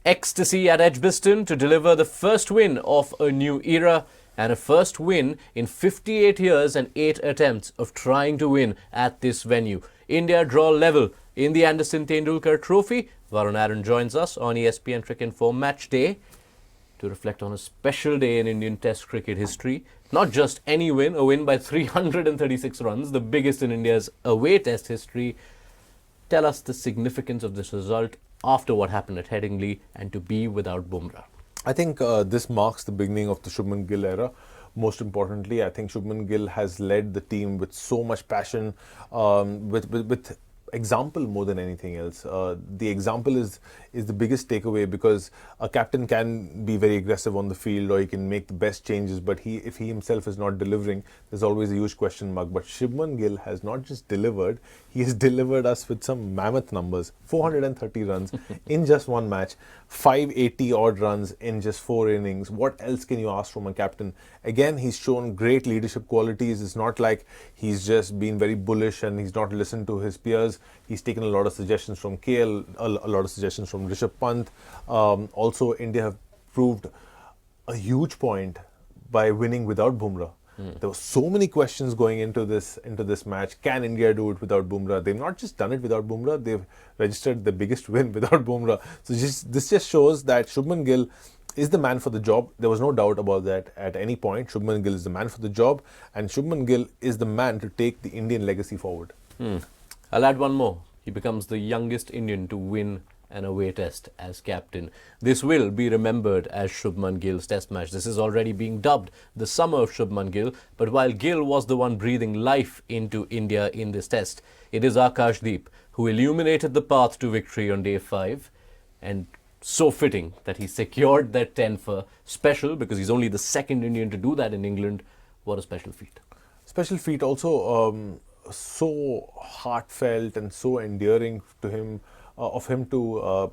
Ecstasy at Edgbaston to deliver the first win of a new era and a first win in 58 years and 8 attempts of trying to win at this venue. India draw level in the Anderson Tendulkar Trophy. Varun joins us on ESPN Cricinfo Match Day to reflect on a special day in Indian Test cricket history. Not just any win, a win by 336 runs, the biggest in India's away Test history. Tell us the significance of this result after what happened at Headingley and to be without Bumrah. I think this marks the beginning of the Shubman Gill era. Most importantly, I think Shubman Gill has led the team with so much passion, with example more than anything else. The example is the biggest takeaway, because a captain can be very aggressive on the field or he can make the best changes, but if he himself is not delivering, there's always a huge question mark. But Shubman Gill has not just delivered, he has delivered us with some mammoth numbers. 430 runs in just one match, 580 odd runs in just 4 innings. What else can you ask from a captain? Again, he's shown great leadership qualities. It's not like he's just been very bullish and he's not listened to his peers. He's taken a lot of suggestions from KL, a lot of suggestions from Rishabh Pant. Also, India have proved a huge point by winning without Bumrah. There were so many questions going into this match. Can India do it without Bumrah? They've not just done it without Bumrah, they've registered the biggest win without Bumrah. So this just shows that Shubman Gill is the man for the job. There was no doubt about that at any point. Shubman Gill is the man for the job, and Shubman Gill is the man to take the Indian legacy forward. I'll add one more. He becomes the youngest Indian to win an away test as captain. This will be remembered as Shubman Gill's test match. This is already being dubbed the summer of Shubman Gill. But while Gill was the one breathing life into India in this test, it is Akash who illuminated the path to victory on day 5. And so fitting that he secured that 10 for special, because he's only the second Indian to do that in England. What a special feat. Special feat, also so heartfelt and so endearing to him, of him to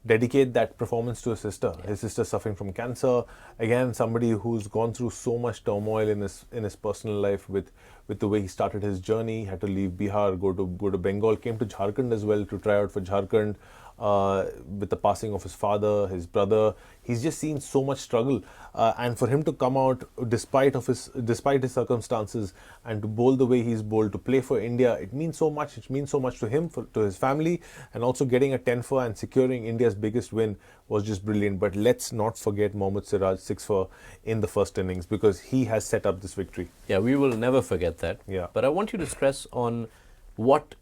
dedicate that performance to his sister. His sister suffering from cancer. Again, somebody who's gone through so much turmoil in his personal life with the way he started his journey. He had to leave Bihar, go to Bengal, came to Jharkhand as well to try out for Jharkhand. With the passing of his father, his brother, he's just seen so much struggle, and for him to come out despite his circumstances and to bowl the way he's bowled, to play for India, it means so much. It means so much to him, to his family, and also getting a 10 for and securing India's biggest win was just brilliant. But let's not forget Mohammad Siraj 6 for in the first innings, because he has set up this victory. Yeah, we will never forget that. Yeah. But I want you to stress on what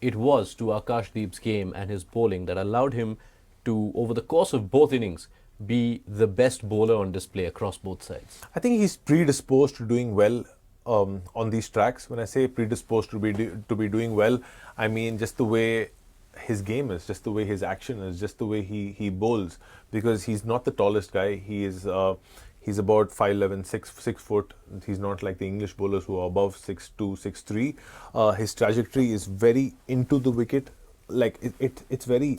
it was to Akashdeep's game and his bowling that allowed him to, over the course of both innings, be the best bowler on display across both sides. I think he's predisposed to doing well on these tracks. When I say predisposed to be doing well, I mean just the way his game is, just the way his action is, just the way he bowls. Because he's not the tallest guy. He's about 5'11", 6 foot. He's not like the English bowlers who are above 6'2", 6'3". His trajectory is very into the wicket. Like it's very.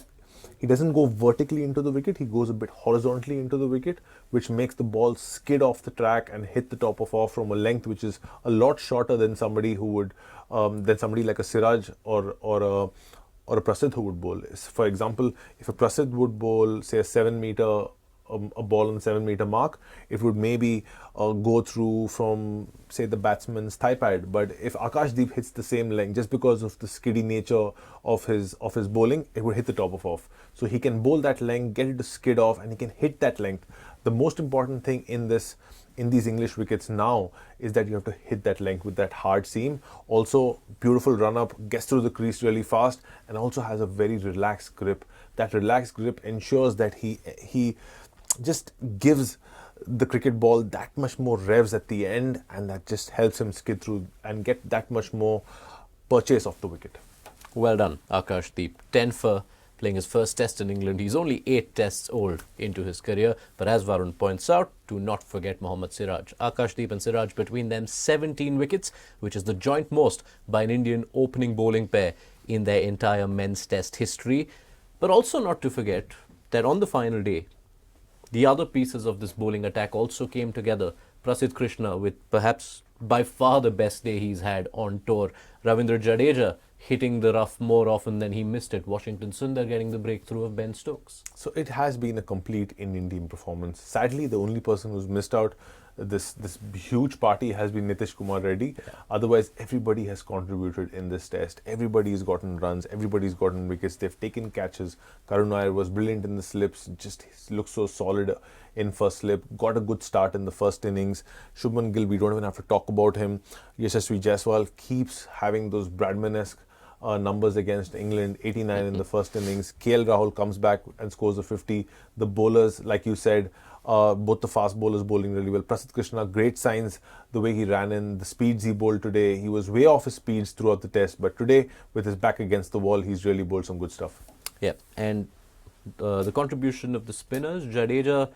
He doesn't go vertically into the wicket. He goes a bit horizontally into the wicket, which makes the ball skid off the track and hit the top of off from a length which is a lot shorter than somebody like a Siraj or a Prasidh who would bowl. For example, if a Prasidh would bowl, say, a ball on the 7-meter mark, it would maybe go through from, say, the batsman's thigh pad. But if Akashdeep hits the same length, just because of the skiddy nature of his bowling, it would hit the top of off. So he can bowl that length, get it to skid off, and he can hit that length. The most important thing in these English wickets now is that you have to hit that length with that hard seam. Also, beautiful run up, gets through the crease really fast, and also has a very relaxed grip. That relaxed grip ensures that he just gives the cricket ball that much more revs at the end, and that just helps him skid through and get that much more purchase off the wicket. Well done, Akashdeep. 10 for, playing his first test in England. He's only 8 tests old into his career. But as Varun points out, do not forget Mohammad Siraj. Akashdeep and Siraj, between them 17 wickets, which is the joint most by an Indian opening bowling pair in their entire men's test history. But also not to forget that on the final day, the other pieces of this bowling attack also came together. Prasidh Krishna with perhaps by far the best day he's had on tour. Ravindra Jadeja hitting the rough more often than he missed it. Washington Sundar getting the breakthrough of Ben Stokes. So it has been a complete Indian team performance. Sadly, the only person who's missed out this huge party has been Nitish Kumar Reddy. Yeah. Otherwise, everybody has contributed in this test. Everybody's gotten runs. Everybody's gotten wickets. They've taken catches. Karun Nair was brilliant in the slips. Just looks so solid in first slip. Got a good start in the first innings. Shubman Gill, we don't even have to talk about him. Yashasvi Jaiswal keeps having those Bradman-esque numbers against England, 89 in the first innings. KL Rahul comes back and scores a 50. The bowlers, like you said, both the fast bowlers bowling really well. Prasidh Krishna, great signs, the way he ran in, the speeds he bowled today. He was way off his speeds throughout the test, but today, with his back against the wall, he's really bowled some good stuff. Yeah, and the contribution of the spinners, Jadeja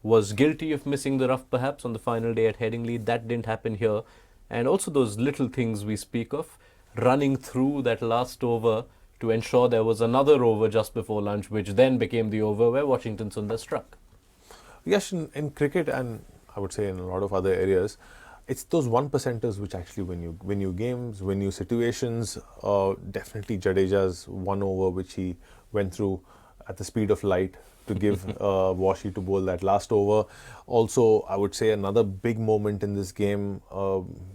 was guilty of missing the rough perhaps on the final day at Headingley. That didn't happen here. And also those little things we speak of, running through that last over to ensure there was another over just before lunch, which then became the over where Washington Sundar struck. Yes, in cricket, and I would say in a lot of other areas, it's those 1%ers which actually win you games, win you situations. Definitely Jadeja's one over which he went through at the speed of light to give Washi to bowl that last over. Also, I would say another big moment in this game,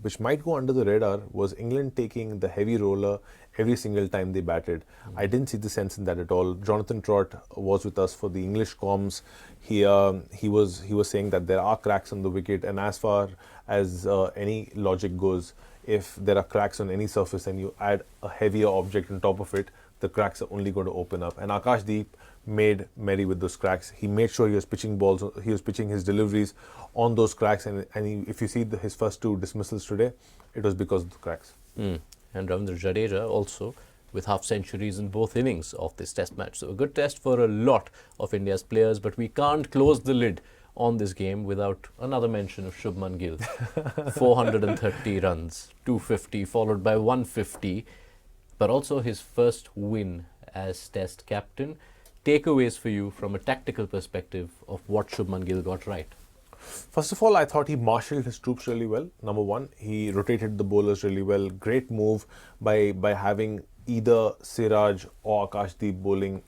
which might go under the radar, was England taking the heavy roller every single time they batted. I didn't see the sense in that at all. Jonathan Trott was with us for the English comms. He was saying that there are cracks on the wicket, and as far as any logic goes, if there are cracks on any surface and you add a heavier object on top of it, the cracks are only going to open up. And Akash made merry with those cracks. He made sure he was pitching balls, he was pitching his deliveries on those cracks, and if you see his first two dismissals today, it was because of the cracks. And Ravindra Jadeja also with half centuries in both innings of this test match. So a good test for a lot of India's players, but we can't close the lid on this game without another mention of Shubman Gill. 430 runs, 250 followed by 150, but also his first win as test captain. Takeaways for you from a tactical perspective of what Shubman Gill got right? First of all, I thought he marshalled his troops really well. Number one, he rotated the bowlers really well. Great move by having either Siraj or Akashdeep bowling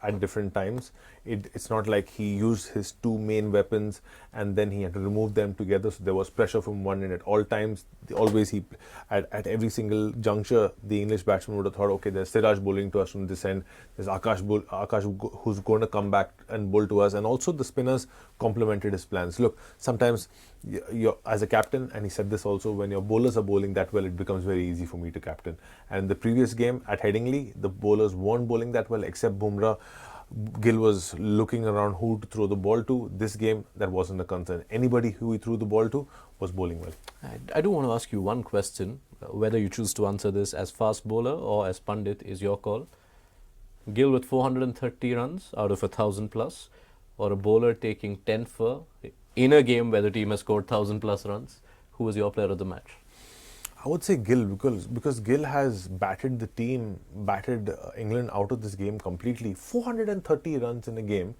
at different times. It's not like he used his two main weapons and then he had to remove them together. So there was pressure from one end at all times. Always at every single juncture, the English batsman would have thought, okay, there's Siraj bowling to us from this end. There's Akash who's going to come back and bowl to us. And also the spinners complemented his plans. Look, sometimes you're, as a captain, and he said this also, when your bowlers are bowling that well, it becomes very easy for me to captain. And the previous game at Headingley, the bowlers weren't bowling that well except Bumrah. Gill was looking around who to throw the ball to. This game, that wasn't a concern. Anybody who he threw the ball to was bowling well. I do want to ask you one question. Whether you choose to answer this as fast bowler or as pundit is your call. Gill with 430 runs out of 1,000 plus, or a bowler taking 10 for in a game where the team has scored 1,000 plus runs. Who was your player of the match? I would say Gill, because Gill has batted England out of this game completely. 430 runs in a game,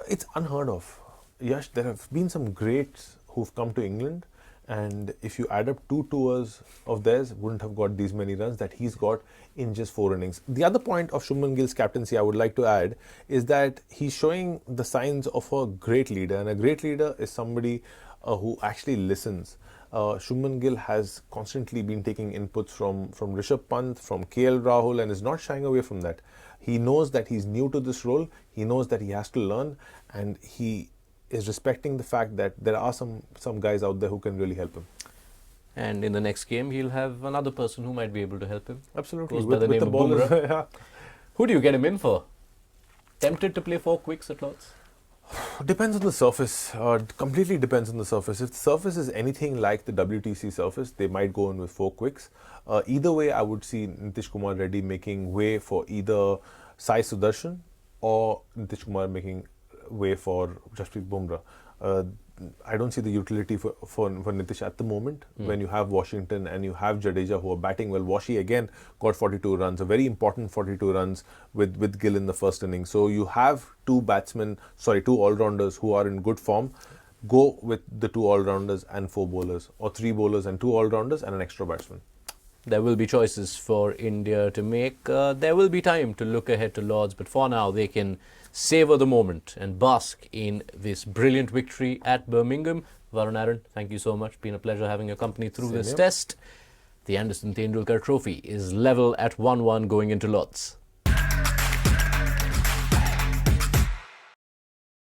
it's unheard of. Yash, there have been some greats who've come to England, and if you add up two tours of theirs, wouldn't have got these many runs that he's got in just 4 innings. The other point of Shubman Gill's captaincy I would like to add is that he's showing the signs of a great leader, and a great leader is somebody who actually listens. Shubman Gill has constantly been taking inputs from Rishabh Pant, from KL Rahul, and is not shying away from that. He knows that he's new to this role, he knows that he has to learn, and he is respecting the fact that there are some guys out there who can really help him. And in the next game, he'll have another person who might be able to help him. Absolutely. Goes by the name of bowlers. Yeah. Who do you get him in for? Tempted to play 4 quicks at Lord's? Depends on the surface. Completely depends on the surface. If the surface is anything like the WTC surface, they might go in with 4 quicks. Either way, I would see Nitish Kumar Reddy making way for either Sai Sudarshan or Nitish Kumar making way for Jasprit Bumrah. I don't see the utility for Nitish at the moment when you have Washington and you have Jadeja who are batting well. Washi again got 42 runs, a very important 42 runs with Gill in the first inning. So you have two all-rounders who are in good form. Go with the 2 all-rounders and 4 bowlers, or 3 bowlers and 2 all-rounders and an extra batsman. there will be choices for India to make. There will be time to look ahead to Lords, but for now they can savour the moment and bask in this brilliant victory at Birmingham. Varun, Aaron, thank you so much. Been a pleasure having your company through this test. The Anderson Tendulkar Trophy is level at 1-1 going into Lords.